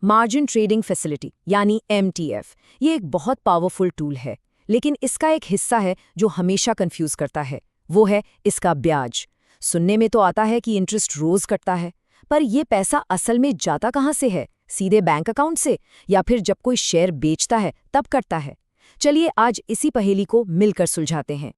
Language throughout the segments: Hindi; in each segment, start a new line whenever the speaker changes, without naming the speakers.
मार्जिन ट्रेडिंग फैसिलिटी यानी MTF, ये एक बहुत पावरफुल टूल है, लेकिन इसका एक हिस्सा है जो हमेशा कंफ्यूज करता है। वो है इसका ब्याज। सुनने में तो आता है कि इंटरेस्ट रोज कटता है, पर ये पैसा असल में जाता कहाँ से है? सीधे बैंक अकाउंट से, या फिर जब कोई शेयर बेचता है तब कटता है? चलिए आज इसी पहेली को मिलकर सुलझाते हैं।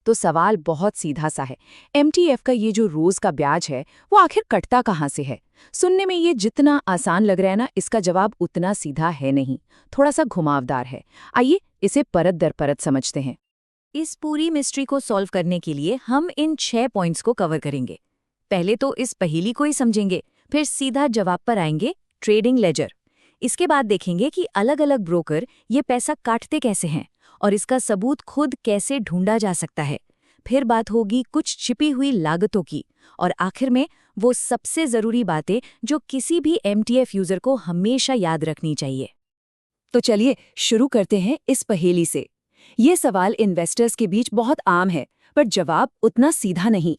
तो सवाल बहुत सीधा सा है। MTF का ये जो रोज का ब्याज है वो आखिर कटता कहाँ से है? सुनने में ये जितना आसान लग रहा है ना, इसका जवाब उतना सीधा है नहीं, थोड़ा सा घुमावदार है। आइए इसे परत दर परत समझते हैं।
इस पूरी मिस्ट्री को सॉल्व करने के लिए हम इन 6 पॉइंट्स को कवर करेंगे। पहले तो इस पहेली को ही समझेंगे, फिर सीधा जवाब पर आएंगे, ट्रेडिंग लेजर। इसके बाद देखेंगे कि अलग अलग ब्रोकर ये पैसा काटते कैसे हैं और इसका सबूत खुद कैसे ढूंढा जा सकता है। फिर बात होगी कुछ छिपी हुई लागतों की, और आखिर में वो सबसे ज़रूरी बातें जो किसी भी MTF यूज़र को हमेशा याद रखनी चाहिए।
तो चलिए शुरू करते हैं इस पहेली से। ये सवाल इन्वेस्टर्स के बीच बहुत आम है, पर जवाब उतना सीधा नहीं।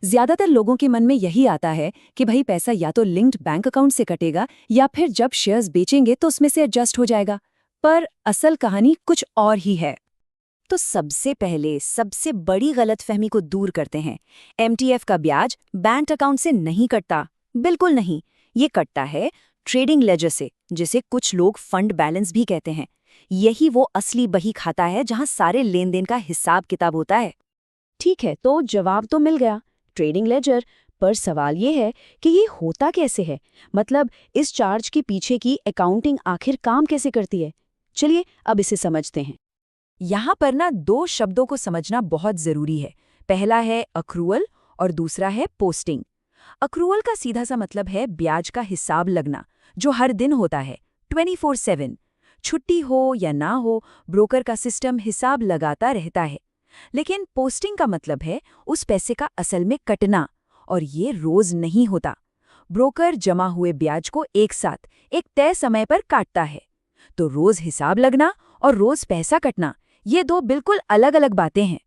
ज्यादातर लोगों के मन में यही आता है कि भाई पैसा या तो लिंक्ड बैंक अकाउंट से कटेगा या फिर जब शेयर्स बेचेंगे तो उसमें से एडजस्ट हो जाएगा। पर असल कहानी कुछ और ही है। तो सबसे पहले सबसे बड़ी गलतफहमी को दूर करते हैं। MTF का ब्याज बैंक अकाउंट से नहीं कटता, बिल्कुल नहीं। ये कटता है ट्रेडिंग लेजर से, जिसे कुछ लोग फंड बैलेंस भी कहते हैं। यही वो असली बही खाता है जहां सारे लेन देन का हिसाब किताब होता है। ठीक है, तो जवाब तो मिल गया, ट्रेडिंग लेजर। पर सवाल ये है कि ये होता कैसे है? मतलब इस चार्ज के पीछे की अकाउंटिंग आखिर काम कैसे करती है? चलिए अब इसे समझते हैं। यहाँ पर ना 2 शब्दों को समझना बहुत जरूरी है। पहला है अक्रूअल और दूसरा है पोस्टिंग। अक्रूअल का सीधा सा मतलब है ब्याज का हिसाब लगना, जो हर दिन होता है 24/7। छुट्टी हो या ना हो, ब्रोकर का सिस्टम हिसाब लगाता रहता है। लेकिन पोस्टिंग का मतलब है उस पैसे का असल में कटना, और ये रोज नहीं होता। ब्रोकर जमा हुए ब्याज को एक साथ एक तय समय पर काटता है। तो रोज हिसाब लगना और रोज पैसा कटना, ये 2 बिल्कुल अलग अलग बातें हैं।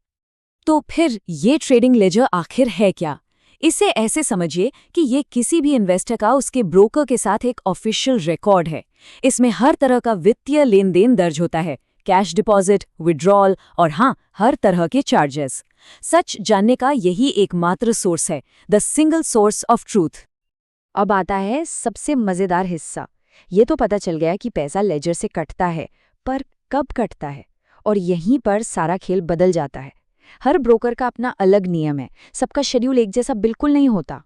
तो फिर ये ट्रेडिंग लेजर आखिर है क्या? इसे ऐसे समझिए कि ये किसी भी इन्वेस्टर का उसके ब्रोकर के साथ एक ऑफिशियल रिकॉर्ड है। इसमें हर तरह का वित्तीय लेन देन दर्ज होता है, कैश डिपॉजिट, विड्रॉल और हाँ, हर तरह के चार्जेस। सच जानने का यही एकमात्र सोर्स है, the single source of truth. अब आता है सबसे मजेदार हिस्सा। ये तो पता चल गया कि पैसा लेजर से कटता है, पर कब कटता है? और यहीं पर सारा खेल बदल जाता है। हर ब्रोकर का अपना अलग नियम है, सबका शेड्यूल एक जैसा बिल्कुल नहीं होता।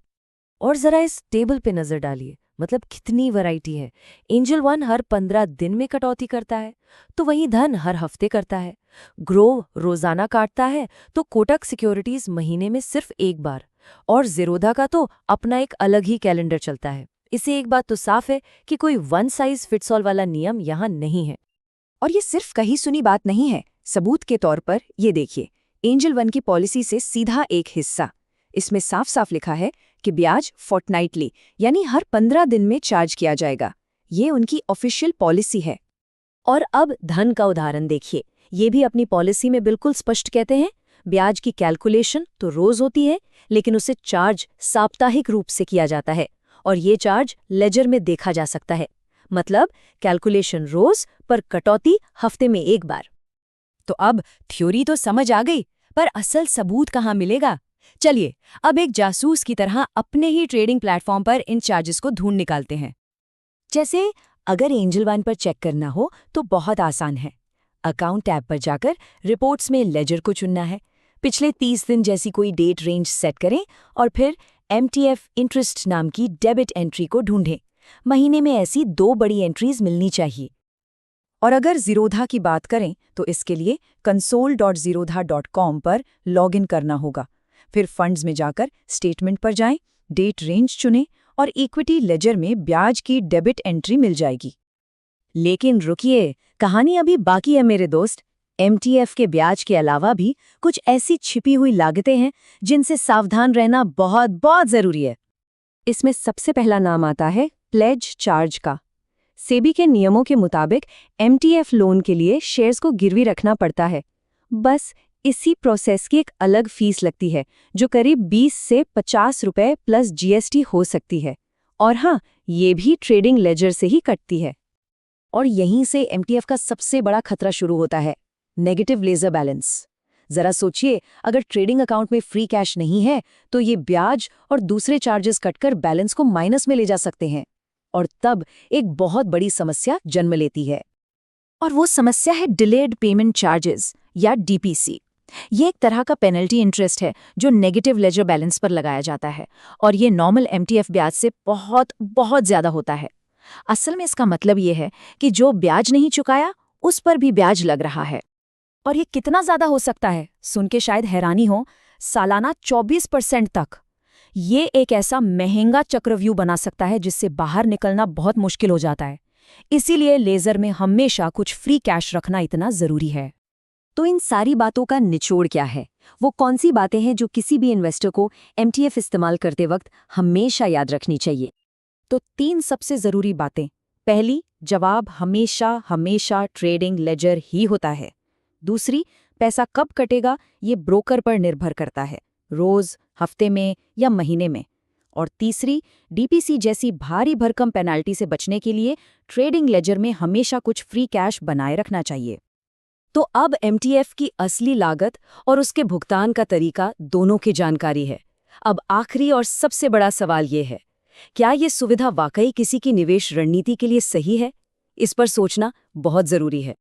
और जरा इस टेबल पे नजर डालिए, मतलब कितनी वैरायटी है। एंजल वन हर 15 दिन में कटौती करता है, तो वहीं धन हर हफ्ते करता है। ग्रो रोजाना काटता है, तो कोटक सिक्योरिटीज महीने में सिर्फ एक बार। और ज़ीरोधा का तो अपना एक अलग ही कैलेंडर चलता है। इससे एक बात तो साफ है कि कोई वन साइज फिट्स ऑल वाला नियम यहाँ नहीं है।
और ये सिर्फ कही सुनी बात नहीं है। सबूत के तौर पर ये देखिए, एंजल वन की पॉलिसी से सीधा एक हिस्सा। इसमें साफ साफ लिखा है कि ब्याज फोर्टनाइटली यानी हर 15 दिन में चार्ज किया जाएगा। ये उनकी ऑफिशियल पॉलिसी है।
और अब धन का उदाहरण देखिए, ये भी अपनी पॉलिसी में बिल्कुल स्पष्ट कहते हैं, ब्याज की कैलकुलेशन तो रोज होती है, लेकिन उसे चार्ज साप्ताहिक रूप से किया जाता है, और ये चार्ज लेजर में देखा जा सकता है। मतलब कैलकुलेशन रोज, पर कटौती हफ्ते में एक बार।
तो अब थ्योरी तो समझ आ गई, पर असल सबूत कहाँ मिलेगा? चलिए अब एक जासूस की तरह अपने ही ट्रेडिंग प्लेटफॉर्म पर इन चार्जेस को ढूंढ निकालते हैं। जैसे अगर एंजल वन पर चेक करना हो तो बहुत आसान है। अकाउंट टैब पर जाकर रिपोर्ट्स में लेजर को चुनना है। पिछले 30 दिन जैसी कोई डेट रेंज सेट करें और फिर MTF इंटरेस्ट नाम की डेबिट एंट्री को ढूंढें। महीने में ऐसी 2 बड़ी एंट्रीज मिलनी चाहिए। और अगर ज़ीरोधा की बात करें तो इसके लिए console.zerodha.com पर लॉगिन करना होगा। फिर फंड्स में जाकर स्टेटमेंट पर जाएं, डेट रेंज चुनें और इक्विटी लेजर में ब्याज की डेबिट एंट्री मिल जाएगी। लेकिन रुकिए, कहानी अभी बाकी है मेरे दोस्त। MTF के ब्याज के अलावा भी कुछ ऐसी छिपी हुई लागतें हैं जिनसे सावधान रहना बहुत बहुत जरूरी है। इसमें सबसे पहला नाम आता है प्लेज चार्ज का। सेबी के नियमों के मुताबिक MTF लोन के लिए शेयर्स को गिरवी रखना पड़ता है। बस इसी प्रोसेस की एक अलग फीस लगती है, जो करीब 20 से 50 रुपए प्लस GST हो सकती है। और हाँ, ये भी ट्रेडिंग लेजर से ही कटती है। और यहीं से एमटीएफ का सबसे बड़ा खतरा शुरू होता है, नेगेटिव लेजर बैलेंस। जरा सोचिए, अगर ट्रेडिंग अकाउंट में फ्री कैश नहीं है तो ये ब्याज और दूसरे चार्जेस कटकर बैलेंस को माइनस में ले जा सकते हैं, और तब एक बहुत बड़ी समस्या जन्म लेती है।
और वो समस्या है डिलेड पेमेंट चार्जेस या डीपीसी। ये एक तरह का पेनल्टी इंटरेस्ट है जो नेगेटिव लेजर बैलेंस पर लगाया जाता है, और ये नॉर्मल एमटीएफ ब्याज से बहुत बहुत ज्यादा होता है। असल में इसका मतलब ये है कि जो ब्याज नहीं चुकाया उस पर भी ब्याज लग रहा है।
और ये कितना ज्यादा हो सकता है, सुन के शायद हैरानी हो, सालाना 24% तक। ये एक ऐसा महंगा चक्रव्यूह बना सकता है जिससे बाहर निकलना बहुत मुश्किल हो जाता है। इसीलिए लेजर में हमेशा कुछ फ्री कैश रखना इतना जरूरी है। तो इन सारी बातों का निचोड़ क्या है? वो कौन सी बातें हैं जो किसी भी इन्वेस्टर को एमटीएफ इस्तेमाल करते वक्त हमेशा याद रखनी चाहिए? तो 3 सबसे जरूरी बातें। पहली, जवाब हमेशा हमेशा ट्रेडिंग लेजर ही होता है। दूसरी, पैसा कब कटेगा ये ब्रोकर पर निर्भर करता है, रोज, हफ्ते में या महीने में। और तीसरी, डीपीसी जैसी भारी भरकम पेनाल्टी से बचने के लिए ट्रेडिंग लेजर में हमेशा कुछ फ्री कैश बनाए रखना चाहिए। तो अब एमटीएफ की असली लागत और उसके भुगतान का तरीका दोनों की जानकारी है। अब आखिरी और सबसे बड़ा सवाल ये है, क्या ये सुविधा वाकई किसी की निवेश रणनीति के लिए सही है? इस पर सोचना बहुत जरूरी है।